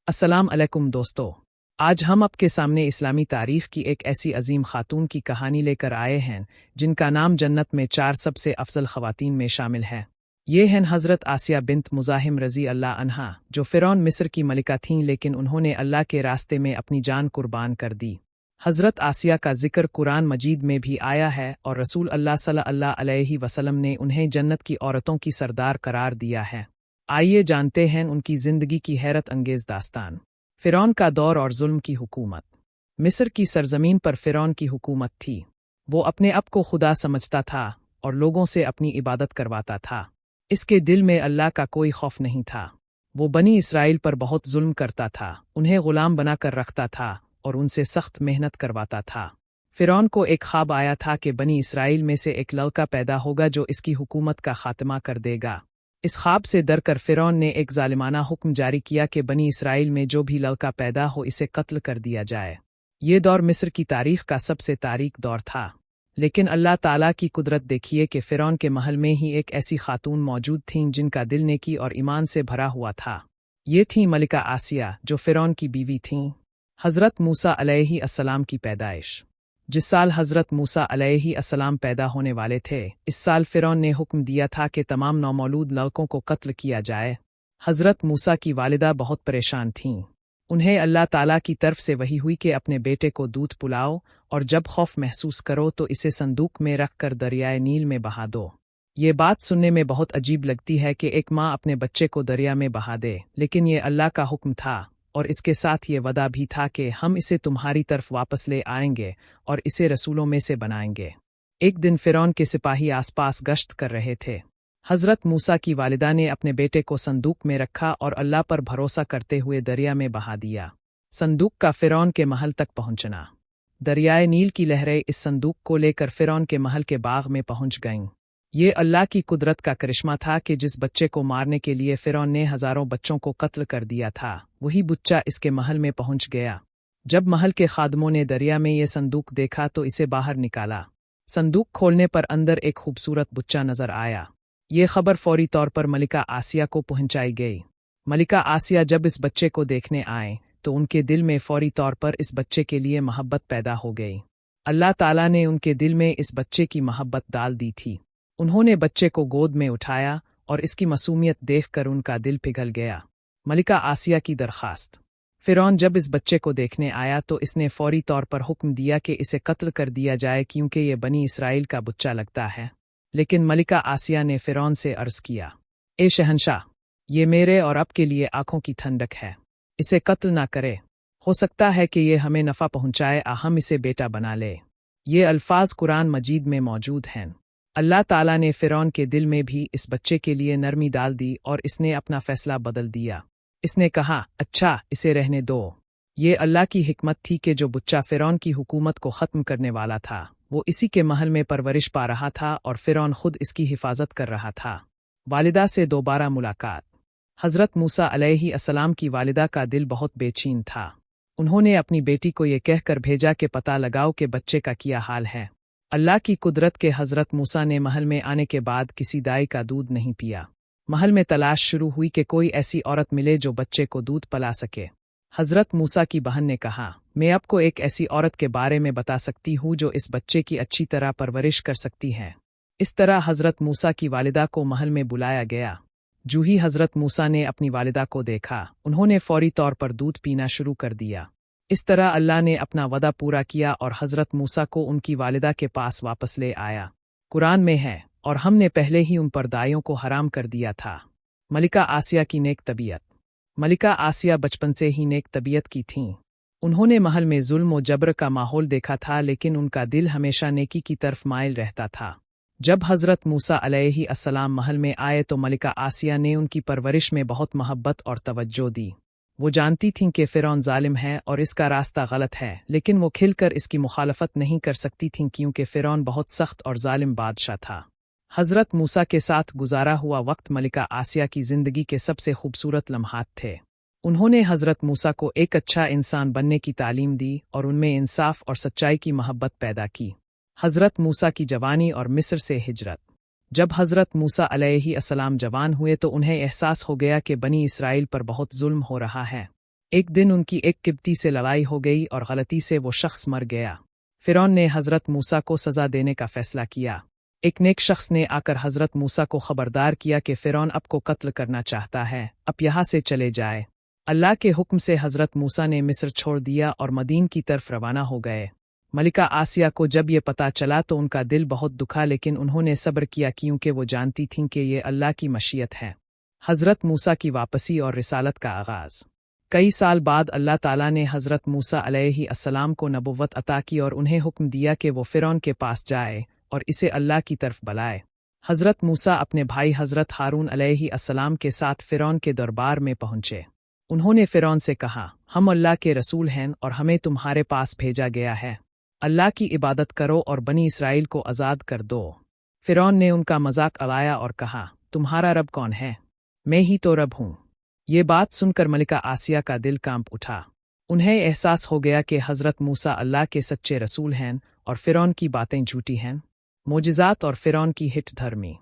अस्सलाम अलैकुम दोस्तों। आज हम आपके सामने इस्लामी तारीख की एक ऐसी अजीम खातून की कहानी लेकर आए हैं जिनका नाम जन्नत में 4 सबसे अफजल ख़वातीन में शामिल है। ये हैं हज़रत आसिया बिन्त मुज़ाहिम रज़ी अल्लाह अन्हा, जो फ़िरौन मिस्र की मलिका थीं, लेकिन उन्होंने अल्लाह के रास्ते में अपनी जान कुर्बान कर दी। हज़रत आसिया का जिक्र कुरान मजीद में भी आया है और रसूल अल्लाह सल्लल्लाहु अलैहि वसल्लम ने उन्हें जन्नत की औरतों की सरदार करार दिया है। आइए जानते हैं उनकी ज़िंदगी की हैरत अंगेज़ दास्तान। फ़िरौन का दौर और जुल्म की हुकूमत। मिस्र की सरजमीन पर फ़िरौन की हुकूमत थी। वो अपने आप को खुदा समझता था और लोगों से अपनी इबादत करवाता था। इसके दिल में अल्लाह का कोई खौफ नहीं था। वो बनी इसराइल पर बहुत जुल्म करता था, उन्हें ग़ुलाम बनाकर रखता था और उनसे सख्त मेहनत करवाता था। फ़िरौन को एक ख्वाब आया था कि बनी इसराइल में से एक लड़का पैदा होगा जो इसकी हुकूमत का खात्मा कर देगा। इस ख्वाब से डर कर फ़िरौन ने एक ज़ालिमाना हुक्म जारी किया कि बनी इसराइल में जो भी लड़का पैदा हो इसे कत्ल कर दिया जाए। ये दौर मिस्र की तारीख़ का सबसे तारीक दौर था। लेकिन अल्लाह ताला की कुदरत देखिए कि फ़िरौन के महल में ही एक ऐसी खातून मौजूद थीं जिनका दिल नेकी और ईमान से भरा हुआ था। ये थीं मलिका आसिया, जो फ़िरौन की बीवी थीं। हज़रत मूसा अलैहिस्सलाम की पैदाइश। जिस साल हज़रत मूसा अलैहिस्सलाम पैदा होने वाले थे, इस साल फ़िरौन ने हुक्म दिया था कि तमाम नौमौलूद लड़कों को कत्ल किया जाए। हज़रत मूसा की वालिदा बहुत परेशान थीं। उन्हें अल्लाह ताला की तरफ से वही हुई कि अपने बेटे को दूध पिलाओ और जब खौफ महसूस करो तो इसे संदूक में रख कर दरियाए नील में बहा दो। ये बात सुनने में बहुत अजीब लगती है कि एक माँ अपने बच्चे को दरिया में बहा दे, लेकिन ये अल्लाह का हुक्म था और इसके साथ ये वदा भी था कि हम इसे तुम्हारी तरफ वापस ले आएंगे और इसे रसूलों में से बनाएंगे। एक दिन फ़िरौन के सिपाही आसपास गश्त कर रहे थे। हज़रत मूसा की वालिदा ने अपने बेटे को संदूक में रखा और अल्लाह पर भरोसा करते हुए दरिया में बहा दिया। संदूक का फ़िरौन के महल तक पहुंचना। दरियाए नील की लहरें इस संदूक को लेकर फ़िरौन के महल के बाग में पहुंच गईं। ये अल्लाह की कुदरत का करिश्मा था कि जिस बच्चे को मारने के लिए फ़िरौन ने हज़ारों बच्चों को कत्ल कर दिया था, वही बच्चा इसके महल में पहुंच गया। जब महल के खादमों ने दरिया में ये संदूक देखा तो इसे बाहर निकाला। संदूक खोलने पर अंदर एक खूबसूरत बच्चा नजर आया। ये खबर फौरी तौर पर मलिका आसिया को पहुंचाई गई। मलिका आसिया जब इस बच्चे को देखने आए तो उनके दिल में फौरी तौर पर इस बच्चे के लिए मोहब्बत पैदा हो गई। अल्लाह ताला ने उनके दिल में इस बच्चे की मोहब्बत डाल दी थी। उन्होंने बच्चे को गोद में उठाया और इसकी मासूमियत देखकर उनका दिल पिघल गया। मलिका आसिया की दरख्वास्त। फ़िरौन जब इस बच्चे को देखने आया तो इसने फौरी तौर पर हुक्म दिया कि इसे कत्ल कर दिया जाए क्योंकि ये बनी इसराइल का बच्चा लगता है। लेकिन मलिका आसिया ने फ़िरौन से अर्ज़ किया, ए शहंशाह, ये मेरे और आपके लिए आँखों की ठंडक है, इसे कत्ल ना करे। हो सकता है कि ये हमें नफ़ा पहुँचाए, हम इसे बेटा बना ले। ये अल्फाज कुरान मजीद में मौजूद हैं। अल्लाह ताला ने फ़िरौन के दिल में भी इस बच्चे के लिए नरमी डाल दी और इसने अपना फ़ैसला बदल दिया। इसने कहा, अच्छा, इसे रहने दो। ये अल्लाह की हिकमत थी कि जो बच्चा फ़िरौन की हुकूमत को ख़त्म करने वाला था, वो इसी के महल में परवरिश पा रहा था और फ़िरौन खुद इसकी हिफाजत कर रहा था। वालिदा से दोबारा मुलाकात। हज़रत मूसा अलैहिस्सलाम की वालिदा का दिल बहुत बेचैन था। उन्होंने अपनी बेटी को ये कहकर भेजा कि पता लगाओ कि बच्चे का क्या हाल है। अल्लाह की कुदरत के हज़रत मूसा ने महल में आने के बाद किसी दाई का दूध नहीं पिया। महल में तलाश शुरू हुई कि कोई ऐसी औरत मिले जो बच्चे को दूध पिला सके। हज़रत मूसा की बहन ने कहा, मैं आपको एक ऐसी औरत के बारे में बता सकती हूँ जो इस बच्चे की अच्छी तरह परवरिश कर सकती है। इस तरह हज़रत मूसा की वालिदा को महल में बुलाया गया। जूँ ही हज़रत मूसा ने अपनी वालिदा को देखा, उन्होंने फौरी तौर पर दूध पीना शुरू कर दिया। इस तरह अल्लाह ने अपना वदा पूरा किया और हज़रत मूसा को उनकी वालिदा के पास वापस ले आया। कुरान में है, और हमने पहले ही उन पर दाइयों को हराम कर दिया था। मलिका आसिया की नेक तबीयत। मलिका आसिया बचपन से ही नेक तबीयत की थीं। उन्होंने महल में जुल्म व जबर का माहौल देखा था, लेकिन उनका दिल हमेशा नेकी की तरफ माइल रहता था। जब हज़रत मूसा अलैहिस्सलाम महल में आए तो मलिका आसिया ने उनकी परवरिश में बहुत मोहब्बत और तवज्जो दी। वो जानती थीं कि फ़िरौन ज़ालिम है और इसका रास्ता गलत है, लेकिन वो खिलकर इसकी मुखालफत नहीं कर सकती थीं क्योंकि फ़िरौन बहुत सख्त और ज़ालिम बादशाह था। हज़रत मूसा के साथ गुजारा हुआ वक्त मलिका आसिया की ज़िंदगी के सबसे खूबसूरत लम्हात थे। उन्होंने हज़रत मूसा को एक अच्छा इंसान बनने की तालीम दी और उनमें इंसाफ और सच्चाई की मोहब्बत पैदा की। हज़रत मूसा की जवानी और मिस्र से हिजरत। जब हज़रत मूसा अलैहिस्सलाम जवान हुए तो उन्हें एहसास हो गया कि बनी इसराइल पर बहुत जुल्म हो रहा है। एक दिन उनकी एक किब्ती से लड़ाई हो गई और गलती से वो शख्स मर गया। फिरौन ने हज़रत मूसा को सज़ा देने का फ़ैसला किया। एक नेक शख्स ने आकर हज़रत मूसा को खबरदार किया कि फिरौन अब को कत्ल करना चाहता है, अब यहाँ से चले जाए। अल्लाह के हुक्म से हज़रत मूसा ने मिस्र छोड़ दिया और मदीन की तरफ रवाना हो गए। मलिका आसिया को जब ये पता चला तो उनका दिल बहुत दुखा, लेकिन उन्होंने सब्र किया क्योंकि वो जानती थीं कि ये अल्लाह की मशीयत है। हज़रत मूसा की वापसी और रिसालत का आगाज़। कई साल बाद अल्लाह ताला ने हज़रत मूसा अलैहिस्सलाम को नबुव्वत अता की और उन्हें हुक्म दिया कि वो फ़िरौन के पास जाए और इसे अल्लाह की तरफ बुलाए। हज़रत मूसा अपने भाई हज़रत हारून अलैहिस्सलाम के साथ फ़िरौन के दरबार में पहुँचे। उन्होंने फ़िरौन से कहा, हम अल्लाह के रसूल हैं और हमें तुम्हारे पास भेजा गया है। अल्लाह की इबादत करो और बनी इसराइल को आज़ाद कर दो। फ़िरौन ने उनका मजाक उड़ाया और कहा, तुम्हारा रब कौन है? मैं ही तो रब हूँ। ये बात सुनकर मलिका आसिया का दिल कांप उठा। उन्हें एहसास हो गया कि हज़रत मूसा अल्लाह के सच्चे रसूल हैं और फ़िरौन की बातें झूठी हैं। मोजिज़ात और फ़िरौन की हिट धर्मी।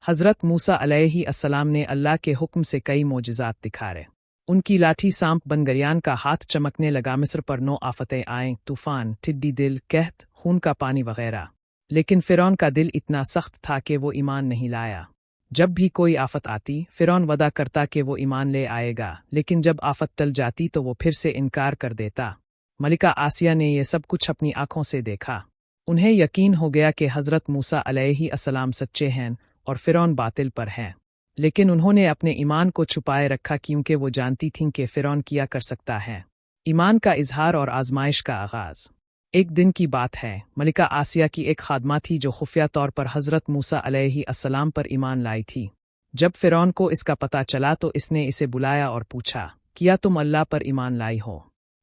हज़रत मूसा अलैहिस्सलाम ने अल्लाह के हुक्म से कई मोजिज़ात दिखाए। उनकी लाठी सांप बन गरियान का हाथ चमकने लगा। मिस्र पर 9 आफतें आएं, तूफ़ान, टिड्डी दिल, कहत, खून का पानी वगैरह। लेकिन फ़िरौन का दिल इतना सख्त था कि वो ईमान नहीं लाया। जब भी कोई आफत आती, फ़िरौन वदा करता कि वो ईमान ले आएगा, लेकिन जब आफत टल जाती तो वो फिर से इनकार कर देता। मलिका आसिया ने ये सब कुछ अपनी आंखों से देखा। उन्हें यकीन हो गया कि हज़रत मूसा अलैहिस्सलाम सच्चे हैं और फ़िरौन बातिल पर है। लेकिन उन्होंने अपने ईमान को छुपाए रखा क्योंकि वो जानती थीं कि फ़िरौन किया कर सकता है। ईमान का इजहार और आजमाइश का आगाज़। एक दिन की बात है, मलिका आसिया की एक खादमा थी जो खुफिया तौर पर हज़रत मूसा अलैहिस्सलाम पर ईमान लाई थी। जब फ़िरौन को इसका पता चला तो इसने इसे बुलाया और पूछा, क्या तुम अल्लाह पर ईमान लाई हो?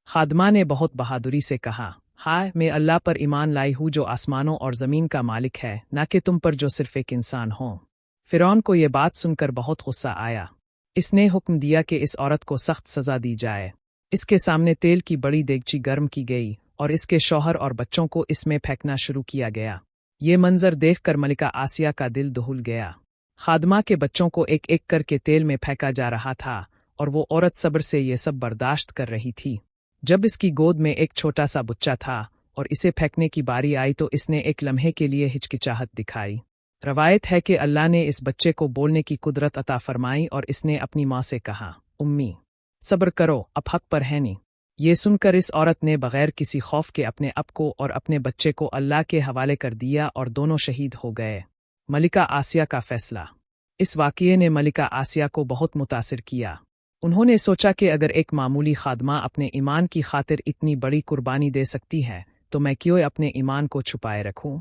खादमा ने बहुत बहादुरी से कहा, हाँ, मैं अल्लाह पर ईमान लाई हूँ जो आसमानों और ज़मीन का मालिक है, ना कि तुम पर जो सिर्फ़ एक इंसान हो। फ़िरौन को ये बात सुनकर बहुत गुस्सा आया। इसने हुक्म दिया कि इस औरत को सख्त सज़ा दी जाए। इसके सामने तेल की बड़ी देगची गर्म की गई और इसके शौहर और बच्चों को इसमें फेंकना शुरू किया गया। ये मंजर देखकर मलिका आसिया का दिल दहल गया। खादमा के बच्चों को एक एक करके तेल में फेंका जा रहा था और वो औरत सब्र से ये सब बर्दाश्त कर रही थी। जब इसकी गोद में एक छोटा सा बच्चा था और इसे फेंकने की बारी आई तो इसने एक लम्हे के लिए हिचकिचाहट दिखाई। रवायत है कि अल्लाह ने इस बच्चे को बोलने की कुदरत अता फरमाई और इसने अपनी माँ से कहा, उम्मी, सब्र करो, अब हक पर है नहीं। ये सुनकर इस औरत ने बगैर किसी खौफ के अपने अप को और अपने बच्चे को अल्लाह के हवाले कर दिया और दोनों शहीद हो गए। मलिका आसिया का फैसला। इस वाक़ये ने मलिका आसिया को बहुत मुतासिर किया। उन्होंने सोचा कि अगर एक मामूली खादमा अपने ईमान की खातिर इतनी बड़ी कुर्बानी दे सकती है तो मैं क्यों अपने ईमान को छुपाए रखूं।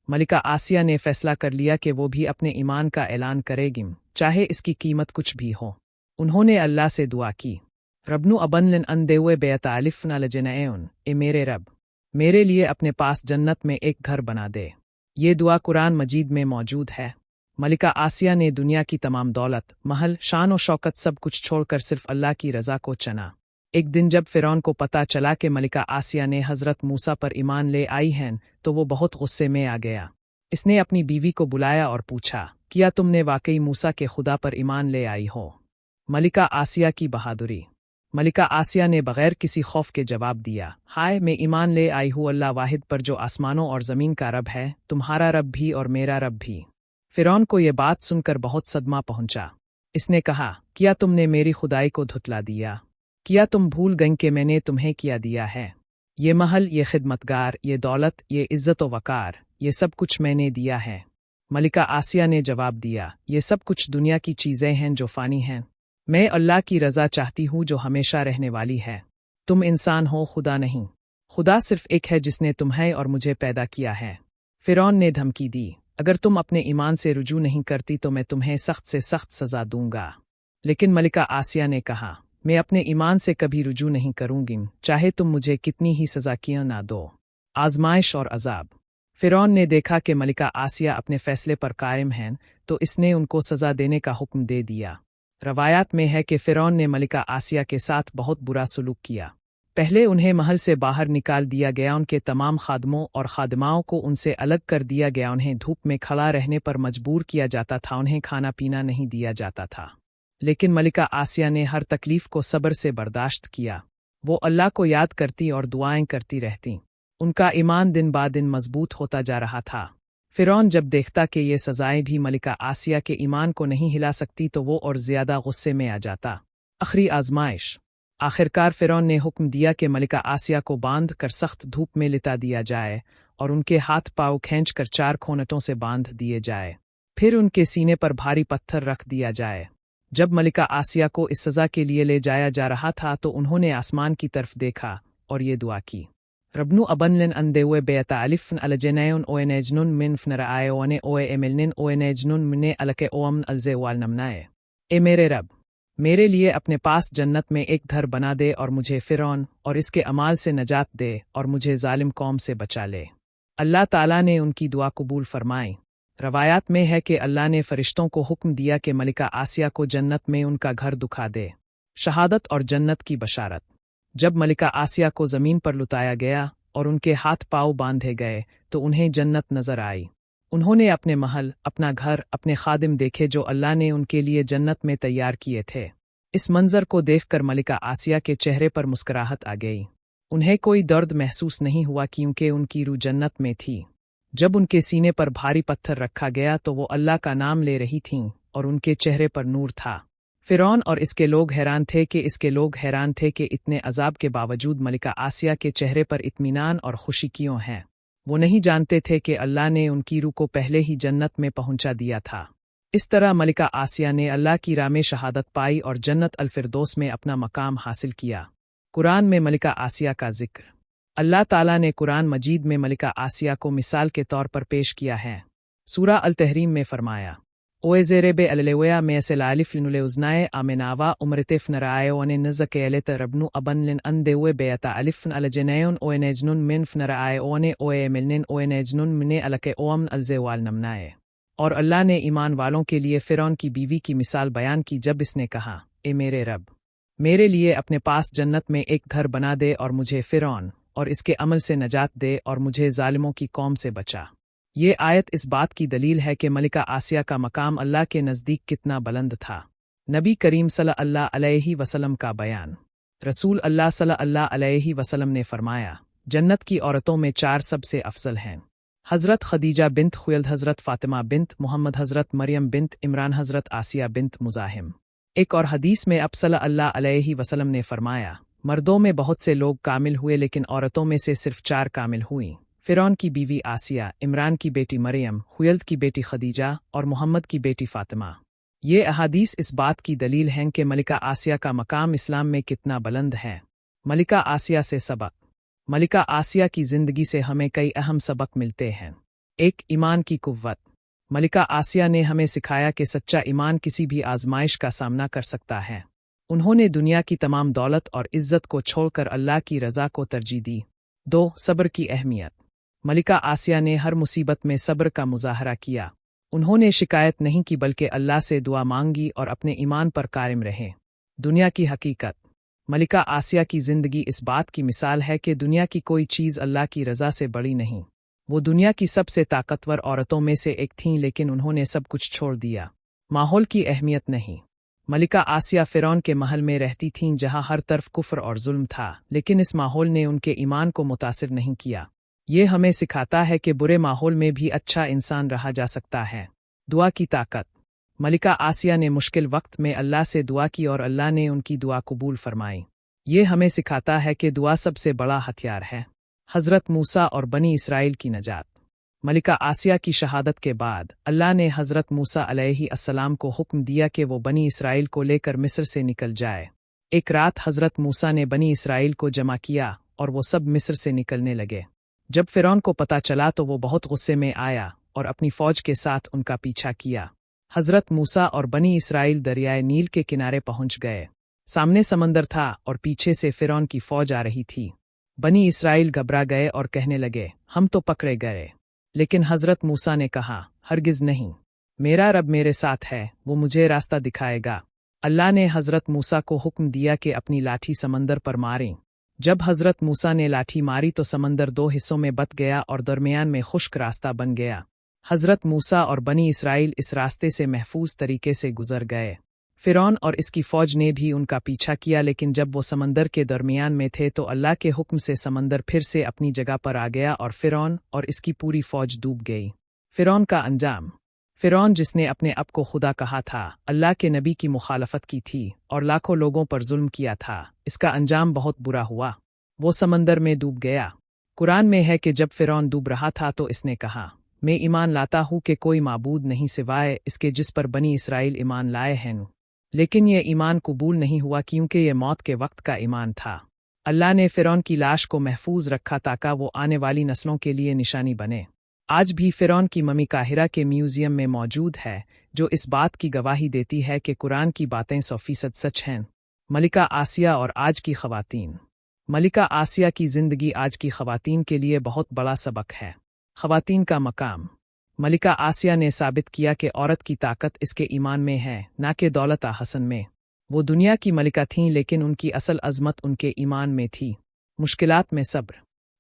मलिका आसिया ने फैसला कर लिया कि वो भी अपने ईमान का ऐलान करेगी, चाहे इसकी कीमत कुछ भी हो। उन्होंने अल्लाह से दुआ की, रबनु अबनलन अन देवे बेतालिफ न लजनएन, ए मेरे रब, मेरे लिए अपने पास जन्नत में एक घर बना दे। ये दुआ कुरान मजीद में मौजूद है। मलिका आसिया ने दुनिया की तमाम दौलत, महल, शान और शौकत सब कुछ छोड़कर सिर्फ अल्लाह की रज़ा को चुना। एक दिन जब फ़िरौन को पता चला कि मलिका आसिया ने हज़रत मूसा पर ईमान ले आई हैं तो वो बहुत गुस्से में आ गया। इसने अपनी बीवी को बुलाया और पूछा, क्या तुमने वाकई मूसा के खुदा पर ईमान ले आई हो? मलिका आसिया की बहादुरी। मलिका आसिया ने बगैर किसी खौफ के जवाब दिया, हाय, मैं ईमान ले आई हूँ अल्लाह वाहिद पर जो आसमानों और ज़मीन का रब है, तुम्हारा रब भी और मेरा रब भी। फ़िरौन को ये बात सुनकर बहुत सदमा पहुंचा। इसने कहा, क्या तुमने मेरी खुदाई को धुतला दिया? क्या तुम भूल गईं कि मैंने तुम्हें क्या दिया है? ये महल, ये खिदमतगार, ये दौलत, ये इज़्ज़त व वक़ार, ये सब कुछ मैंने दिया है। मलिका आसिया ने जवाब दिया, ये सब कुछ दुनिया की चीज़ें हैं जो फ़ानी हैं। मैं अल्लाह की रज़ा चाहती हूँ जो हमेशा रहने वाली है। तुम इंसान हो, खुदा नहीं। खुदा सिर्फ एक है जिसने तुम्हें और मुझे पैदा किया है। फ़िरौन ने धमकी दी, अगर तुम अपने ईमान से रुजू नहीं करती तो मैं तुम्हें सख्त से सख्त सज़ा दूंगा। लेकिन मलिका आसिया ने कहा, मैं अपने ईमान से कभी रुजू नहीं करूंगी, चाहे तुम मुझे कितनी ही सज़ा क्यों ना दो। आजमाइश और अजाब। फ़िरौन ने देखा कि मलिका आसिया अपने फ़ैसले पर कायम हैं तो इसने उनको सज़ा देने का हुक्म दे दिया। रवायात में है कि फ़िरौन ने मलिका आसिया के साथ बहुत बुरा सलूक किया। पहले उन्हें महल से बाहर निकाल दिया गया, उनके तमाम खादमों और खादमाओं को उनसे अलग कर दिया गया, उन्हें धूप में खड़ा रहने पर मजबूर किया जाता था, उन्हें खाना पीना नहीं दिया जाता था। लेकिन मलिका आसिया ने हर तकलीफ को सब्र से बर्दाश्त किया। वो अल्लाह को याद करती और दुआएं करती रहती। उनका ईमान दिन बा दिन मजबूत होता जा रहा था। फिरौन जब देखता कि ये सजाएं भी मलिका आसिया के ईमान को नहीं हिला सकती तो वो और ज्यादा गुस्से में आ जाता। आखिरी आजमाइश। आखिरकार फिरौन ने हुक्म दिया कि मलिका आसिया को बांध कर सख्त धूप में लिटा दिया जाए और उनके हाथ पाँव खींच कर 4 खोनटों से बांध दिए जाए। फिर उनके सीने पर भारी पत्थर रख दिया जाए। जब मलिका आसिया को इस सज़ा के लिए ले जाया जा रहा था तो उन्होंने आसमान की तरफ देखा और ये दुआ की, रब्नु अबनलिन अंदेवे बेतालिफन अलजनैन ओएनेजनुन मिन फनराएओने ओए एमिलनिन ओएनेजनुन मिने अलके ओअमन अलजेवाल नमनाए। ए मेरे रब, मेरे लिए अपने पास जन्नत में एक घर बना दे और मुझे फिरौन और इसके अमाल से नजात दे और मुझे जालिम कौम से बचा ले। अल्लाह ताला ने उनकी दुआ कबूल फरमाई। रवायात में है कि अल्लाह ने फरिश्तों को हुक्म दिया कि मलिका आसिया को जन्नत में उनका घर दुखा दे। शहादत और जन्नत की बशारत। जब मलिका आसिया को ज़मीन पर लुटाया गया और उनके हाथ पाँव बांधे गए तो उन्हें जन्नत नजर आई। उन्होंने अपने महल, अपना घर, अपने खादिम देखे जो अल्लाह ने उनके लिए जन्नत में तैयार किए थे। इस मंजर को देखकर मलिका आसिया के चेहरे पर मुस्कुराहट आ गई। उन्हें कोई दर्द महसूस नहीं हुआ क्योंकि उनकी रूह जन्नत में थी। जब उनके सीने पर भारी पत्थर रखा गया तो वो अल्लाह का नाम ले रही थीं और उनके चेहरे पर नूर था। फिरौन और इसके लोग हैरान थे कि इतने अजाब के बावजूद मलिका आसिया के चेहरे पर इत्मीनान और खुशी क्यों है। वो नहीं जानते थे कि अल्लाह ने उनकी रूह को पहले ही जन्नत में पहुंचा दिया था। इस तरह मलिका आसिया ने अल्लाह की राह में शहादत पाई और जन्नत अल-फिरदौस में अपना मकाम हासिल किया। कुरान में मलिका आसिया का जिक्र। अल्लाह ताला ने कुरान मजीद में मलिका आसिया को मिसाल के तौर पर पेश किया है। सूरा अल-तहरीम में फरमाया, ओए ज़ेरेबे अललेवया में असलालिफ लिनुले उज़नाए आमिनावा उमरतिफ नराए ओने नज़के एलेत रब्नु अबन लिन अंदेवे बेयता अलिफन अलजनैन ओए नेजनुन मिन फनराए ओने ओए मिलनिन ओए नेजनुन मिने अलके ओअमन अलजेवाल नमनाए। और अल्लाह ने ईमान वालों के लिए फिरौन की बीवी की मिसाल बयान की जब इसने कहा, ए मेरे रब, मेरे लिए अपने पास जन्नत में एक घर बना दे और मुझे फिरौन और इसके अमल से नजात दे और मुझे जालिमों की कौम से बचा। ये आयत इस बात की दलील है कि मलिका आसिया का मकाम अल्लाह के नज़दीक कितना बुलंद था। नबी करीम सल्लल्लाहु अलैहि वसल्लम का बयान। रसूल अल्लाह सल्लल्लाहु अलैहि वसल्लम ने फरमाया, जन्नत की औरतों में 4 सबसे अफजल हैं। हज़रत खदीजा बिन्त खुयल्द, हज़रत फ़ातिमा बिन्त मोहम्मद, हज़रत मरियम बिन्त इमरान, हज़रत आसिया बिन्त मुज़ाहिम। एक और हदीस में अब सल्लल्लाहु अलैहि वसल्लम ने फरमाया, मर्दों में बहुत से लोग कामिल हुए लेकिन औरतों में से सिर्फ 4 कामिल हुईं। फिरौन की बीवी आसिया, इमरान की बेटी मरियम, खुयल्द की बेटी खदीजा और मोहम्मद की बेटी फ़ातिमा। ये अहादीस इस बात की दलील हैं कि मलिका आसिया का मकाम इस्लाम में कितना बुलंद है। मलिका आसिया से सबक। मलिका आसिया की ज़िंदगी से हमें कई अहम सबक मिलते हैं। 1. ईमान की कुव्वत। मलिका आसिया ने हमें सिखाया कि सच्चा ईमान किसी भी आजमाइश का सामना कर सकता है। उन्होंने दुनिया की तमाम दौलत और इज्जत को छोड़कर अल्लाह की रज़ा को तरजीह दी। 2. सब्र की अहमियत। मलिका आसिया ने हर मुसीबत में सब्र का मुजाहरा किया। उन्होंने शिकायत नहीं की बल्कि अल्लाह से दुआ मांगी और अपने ईमान पर कायम रहे। दुनिया की हकीकत। मलिका आसिया की ज़िंदगी इस बात की मिसाल है कि दुनिया की कोई चीज़ अल्लाह की रज़ा से बड़ी नहीं। वो दुनिया की सबसे ताकतवर औरतों में से एक थीं लेकिन उन्होंने सब कुछ छोड़ दिया। माहौल की अहमियत नहीं। मलिका आसिया फिरौन के महल में रहती थीं जहां हर तरफ कुफ्र और जुल्म था, लेकिन इस माहौल ने उनके ईमान को मुतासिर नहीं किया। ये हमें सिखाता है कि बुरे माहौल में भी अच्छा इंसान रहा जा सकता है। दुआ की ताकत। मलिका आसिया ने मुश्किल वक्त में अल्लाह से दुआ की और अल्लाह ने उनकी दुआ कबूल फरमाई। ये हमें सिखाता है कि दुआ सबसे बड़ा हथियार है। हज़रत मूसा और बनी इसराइल की नजात। मलिका आसिया की शहादत के बाद अल्लाह ने हज़रत मूसा अलैहिस्सलाम को हुक्म दिया कि वो बनी इसराइल को लेकर मिस्र से निकल जाए। एक रात हज़रत मूसा ने बनी इसराइल को जमा किया और वो सब मिस्र से निकलने लगे। जब फिरौन को पता चला तो वो बहुत गुस्से में आया और अपनी फ़ौज के साथ उनका पीछा किया। हज़रत मूसा और बनी इसराइल दरियाए नील के किनारे पहुंच गए। सामने समंदर था और पीछे से फिरौन की फ़ौज आ रही थी। बनी इसराइल घबरा गए और कहने लगे, हम तो पकड़े गए। लेकिन हज़रत मूसा ने कहा, हरगिज़ नहीं, मेरा रब मेरे साथ है, वो मुझे रास्ता दिखाएगा। अल्लाह ने हज़रत मूसा को हुक्म दिया कि अपनी लाठी समंदर पर मारें। जब हज़रत मूसा ने लाठी मारी तो समंदर 2 हिस्सों में बंट गया और दरमियान में खुश्क रास्ता बन गया। हज़रत मूसा और बनी इसराइल इस रास्ते से महफूज तरीके से गुजर गए। फ़िरौन और इसकी फ़ौज ने भी उनका पीछा किया, लेकिन जब वो समंदर के दरमियान में थे तो अल्लाह के हुक्म से समंदर फिर से अपनी जगह पर आ गया और फ़िरौन और इसकी पूरी फ़ौज डूब गई। फ़िरौन का अंजाम। फ़िरौन, जिसने अपने आप को खुदा कहा था, अल्लाह के नबी की मुखालफत की थी और लाखों लोगों पर जुल्म किया था, इसका अंजाम बहुत बुरा हुआ। वो समंदर में डूब गया। कुरान में है कि जब फ़िरौन डूब रहा था तो इसने कहा, मैं ईमान लाता हूँ कि कोई माबूद नहीं सिवाय इसके जिस पर बनी इसराइल ईमान लाए हैं। लेकिन यह ईमान कबूल नहीं हुआ क्योंकि यह मौत के वक्त का ईमान था। अल्लाह ने फ़िरौन की लाश को महफूज रखा ताकि वो आने वाली नस्लों के लिए निशानी बने। आज भी फ़िरौन की ममी काहिरा के म्यूज़ियम में मौजूद है, जो इस बात की गवाही देती है कि कुरान की बातें 100% सच हैं। मलिका आसिया और आज की ख़वातीन। मलिका आसिया की ज़िंदगी आज की ख़वातीन के लिए बहुत बड़ा सबक है। ख़वातीन का मकाम। मलिका आसिया ने साबित किया कि औरत की ताकत इसके ईमान में है, ना कि दौलत हसन में। वो दुनिया की मलिका थीं, लेकिन उनकी असल अज़मत उनके ईमान में थी। मुश्किलात में सब्र।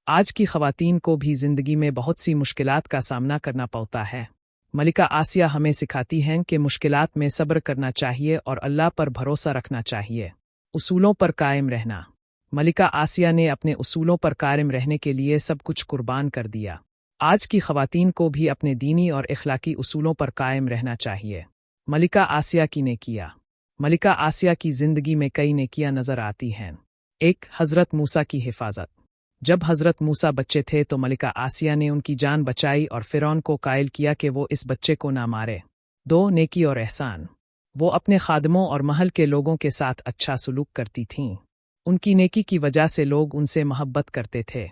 आज की ख़वातीन को भी ज़िंदगी में बहुत सी मुश्किलात का सामना करना पड़ता है। मलिका आसिया हमें सिखाती हैं कि मुश्किलात में सब्र करना चाहिए और अल्लाह पर भरोसा रखना चाहिए। उसूलों पर कायम रहना। मलिका आसिया ने अपने उसूलों पर कायम रहने के लिए सब कुछ कुर्बान कर दिया। आज की ख़वातीन को भी अपने दीनी और इखलाकी उसूलों पर कायम रहना चाहिए। मलिका आसिया की नेकियां। मलिका आसिया की ज़िंदगी में कई नेकियां नज़र आती हैं। 1. हज़रत मूसा की हिफाजत। जब हज़रत मूसा बच्चे थे तो मलिका आसिया ने उनकी जान बचाई और फ़िरौन को कायल किया कि वो इस बच्चे को ना मारे। 2. नेकी और एहसान। वो अपने खादमों और महल के लोगों के साथ अच्छा सलूक करती थीं। उनकी नेकी की वजह से लोग उनसे मोहब्बत करते थे।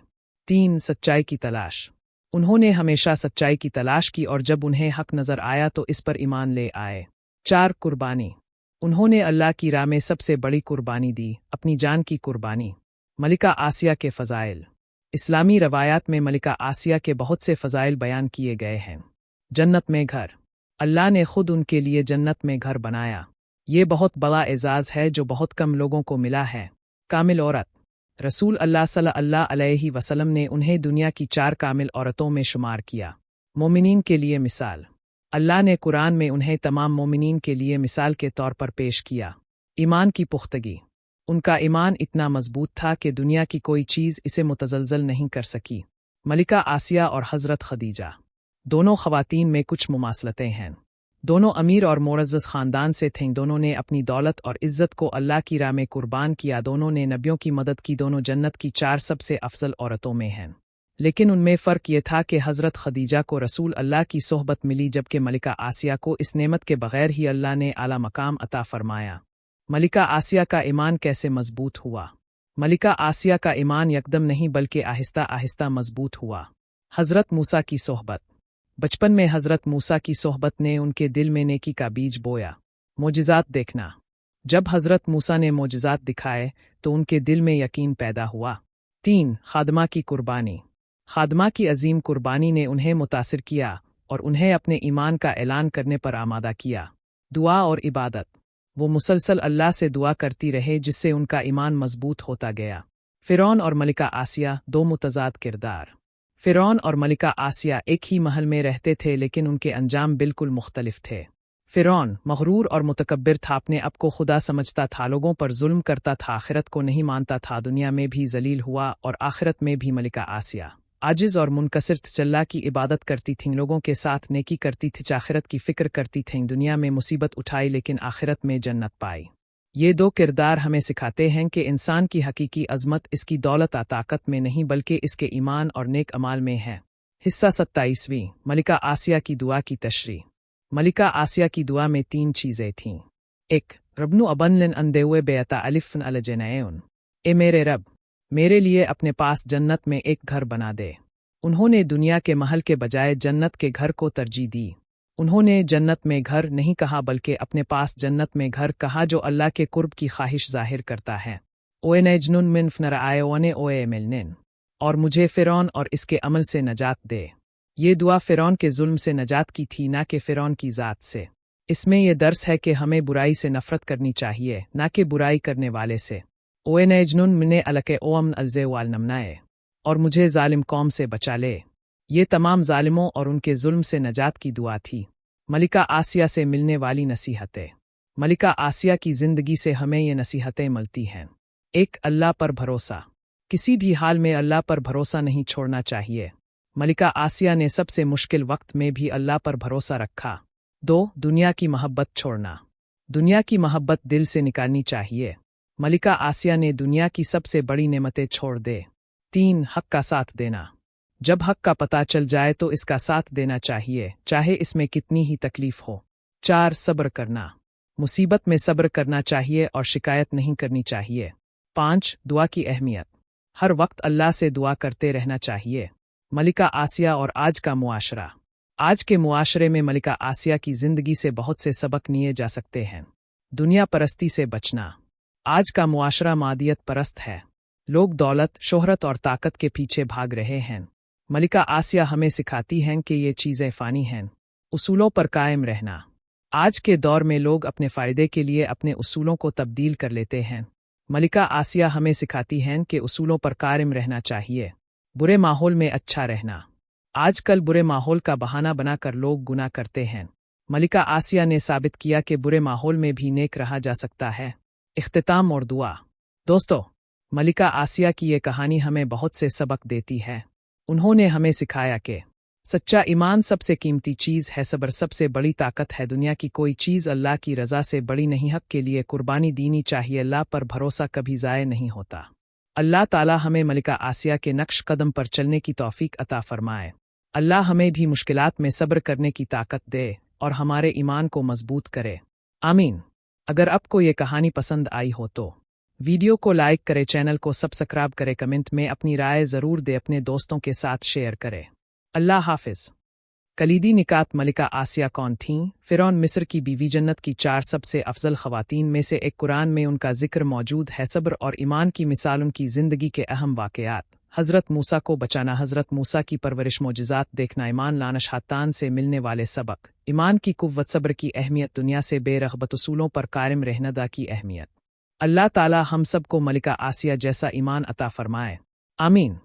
3. सच्चाई की तलाश। उन्होंने हमेशा सच्चाई की तलाश की और जब उन्हें हक नज़र आया तो इस पर ईमान ले आए। 4. कुर्बानी। उन्होंने अल्लाह की राह में सबसे बड़ी कुर्बानी दी, अपनी जान की कुर्बानी। मलिका आसिया के फ़ज़ाइल। इस्लामी रवायात में मलिका आसिया के बहुत से फ़ज़ाइल बयान किए गए हैं। जन्नत में घर। अल्लाह ने खुद उनके लिए जन्नत में घर बनाया। ये बहुत बड़ा एजाज़ है जो बहुत कम लोगों को मिला है। कामिल औरत। रसूल अल्लाह सल्लल्लाहु अलैहि वसल्लम ने उन्हें दुनिया की 4 कामिल औरतों में शुमार किया। मोमिनीन के लिए मिसाल। अल्लाह ने कुरान में उन्हें तमाम मोमिनीन के लिए मिसाल के तौर पर पेश किया। ईमान की पुख्तगी। उनका ईमान इतना मजबूत था कि दुनिया की कोई चीज़ इसे मुतज़लज़ल नहीं कर सकी। मलिका आसिया और हज़रत खदीजा। दोनों ख़वातीन में कुछ मुमासलतें हैं। दोनों अमीर और मुअज़्ज़ज़ ख़ानदान से थीं। दोनों ने अपनी दौलत और इज़्ज़त को अल्लाह की राह में कुर्बान किया। दोनों ने नबियों की मदद की। दोनों जन्नत की 4 सबसे अफजल औरतों में हैं। लेकिन उनमें फ़र्क ये था कि हज़रत खदीजा को रसूल अल्लाह की सोहबत मिली, जबकि मलिका आसिया को इस नेमत के बग़ैर ही अल्लाह ने आला मकाम अता फ़रमाया। मलिका आसिया का ईमान कैसे मजबूत हुआ? मलिका आसिया का ईमान यकदम नहीं बल्कि आहिस्ता आहिस्ता मजबूत हुआ। हज़रत मूसा की सोहबत। बचपन में हज़रत मूसा की सोहबत ने उनके दिल में नेकी का बीज बोया। मोजिज़ात देखना। जब हज़रत मूसा ने मोजिज़ात दिखाए तो उनके दिल में यकीन पैदा हुआ। 3. खादमा की कुर्बानी। खादमा की अजीम कुर्बानी ने उन्हें मुतासिर किया और उन्हें अपने ईमान का ऐलान करने पर आमादा किया। दुआ और इबादत। वो मुसलसल अल्लाह से दुआ करती रहे जिससे उनका ईमान मजबूत होता गया। फ़िरौन और मलिका आसिया, 2 मुतज़ाद किरदार। फ़िरौन और मलिका आसिया एक ही महल में रहते थे, लेकिन उनके अंजाम बिल्कुल मुख्तलिफ थे। फ़िरौन मग़रूर और मुतकब्बिर था, अपने आप को खुदा समझता था, लोगों पर जुल्म करता था, आखिरत को नहीं मानता था, दुनिया में भी जलील हुआ और आखिरत में भी। मलिका आसिया आजिज़ और मुनकसिर तजल्ला की इबादत करती थीं, लोगों के साथ नेकी करती थीं, आखिरत की फ़िक्र करती थीं, दुनिया में मुसीबत उठाई लेकिन आखिरत में जन्नत पाई। ये 2 किरदार हमें सिखाते हैं कि इंसान की हकीकी अज़मत इसकी दौलत या ताकत में नहीं बल्कि इसके ईमान और नेक अमाल में है। हिस्सा 27। मलिका आसिया की दुआ की तशरीह। मलिका आसिया की दुआ में 3 चीज़ें थीं। 1. रब्नु अबनलिन अंदेवे बेअता अलिफ़न अलजनैन। ए मेरे रब, मेरे लिए अपने पास जन्नत में एक घर बना दे। उन्होंने दुनिया के महल के बजाय जन्नत के घर को तरजीह दी। उन्होंने जन्नत में घर नहीं कहा बल्कि अपने पास जन्नत में घर कहा जो अल्लाह के कुर्ब की ख्वाहिश जाहिर करता है। ओए नजनुन मिन फनराए ओने ओए मिलनिन। और मुझे फ़िरौन और इसके अमल से नजात दे। ये दुआ फ़िरौन के जुल्म से नजात की थी, ना कि फ़िरौन की ज़ात से। इसमें यह दर्स है कि हमें बुराई से नफ़रत करनी चाहिए, ना कि बुराई करने वाले से। ओए नजनुन मिने अलके ओअमन अलजे वाल नमनाए। और मुझे जालिम कौम से बचा ले। ये तमाम जालिमों और उनके जुल्म से नजात की दुआ थी। मलिका आसिया से मिलने वाली नसीहतें। मलिका आसिया की जिंदगी से हमें ये नसीहतें मिलती हैं। एक, अल्लाह पर भरोसा। किसी भी हाल में अल्लाह पर भरोसा नहीं छोड़ना चाहिए। मलिका आसिया ने सबसे मुश्किल वक्त में भी अल्लाह पर भरोसा रखा। 2, दुनिया की मोहब्बत छोड़ना। दुनिया की मोहब्बत दिल से निकालनी चाहिए। मलिका आसिया ने दुनिया की सबसे बड़ी नेमतें छोड़ दे। 3, हक का साथ देना। जब हक का पता चल जाए तो इसका साथ देना चाहिए, चाहे इसमें कितनी ही तकलीफ हो। 4, सब्र करना। मुसीबत में सब्र करना चाहिए और शिकायत नहीं करनी चाहिए। 5, दुआ की अहमियत। हर वक्त अल्लाह से दुआ करते रहना चाहिए। मलिका आसिया और आज का मुआशरा। आज के मुआशरे में मलिका आसिया की जिंदगी से बहुत से सबक लिए जा सकते हैं। दुनिया परस्ती से बचना। आज का मुआशरा मादियत परस्त है। लोग दौलत, शोहरत और ताकत के पीछे भाग रहे हैं। मलिका आसिया हमें सिखाती हैं कि ये चीज़ें फ़ानी हैं। उसूलों पर कायम रहना। आज के दौर में लोग अपने फ़ायदे के लिए अपने उसूलों को तब्दील कर लेते हैं। मलिका आसिया हमें सिखाती हैं कि उसूलों पर कायम रहना चाहिए। बुरे माहौल में अच्छा रहना। आजकल बुरे माहौल का बहाना बनाकर लोग गुनाह करते हैं। मलिका आसिया ने साबित किया कि बुरे माहौल में भी नेक रहा जा सकता है। इख्तिताम और दुआ। दोस्तों, मलिका आसिया की ये कहानी हमें बहुत से सबक देती है। उन्होंने हमें सिखाया कि सच्चा ईमान सबसे कीमती चीज़ है, सब्र सबसे बड़ी ताकत है, दुनिया की कोई चीज़ अल्लाह की रज़ा से बड़ी नहीं, हक के लिए कुर्बानी देनी चाहिए, अल्लाह पर भरोसा कभी ज़ाय नहीं होता। अल्लाह ताला हमें मलिका आसिया के नक्श कदम पर चलने की तौफीक अता फरमाए। अल्लाह हमें भी मुश्किलात में सब्र करने की ताकत दे और हमारे ईमान को मजबूत करे। आमीन। अगर आपको ये कहानी पसंद आई हो तो वीडियो को लाइक करे, चैनल को सब्सक्राइब करे, कमेंट में अपनी राय ज़रूर दे, अपने दोस्तों के साथ शेयर करे। अल्लाह हाफिज़। कलीदी निकात। मलिका आसिया कौन थीं? फ़िरौन मिस्र की बीवी, जन्नत की 4 सबसे अफजल ख़वातीन में से एक। कुरान में उनका जिक्र मौजूद है। सब्र और ईमान की मिसाल। उनकी ज़िंदगी के अहम वाक़यात। हज़रत मूसा को बचाना, हज़रत मूसा की परवरिश, मोजिज़ात देखना, ईमान लाना, शैतान से मिलने वाले सबक, ईमान की कुव्वत, सब्र की अहमियत, दुनिया से बेरग़बत, उसूलों पर कायम रहना की अहमियत। अल्लाह ताला हम सब को मलिका आसिया जैसा ईमान अता फरमाए। आमीन।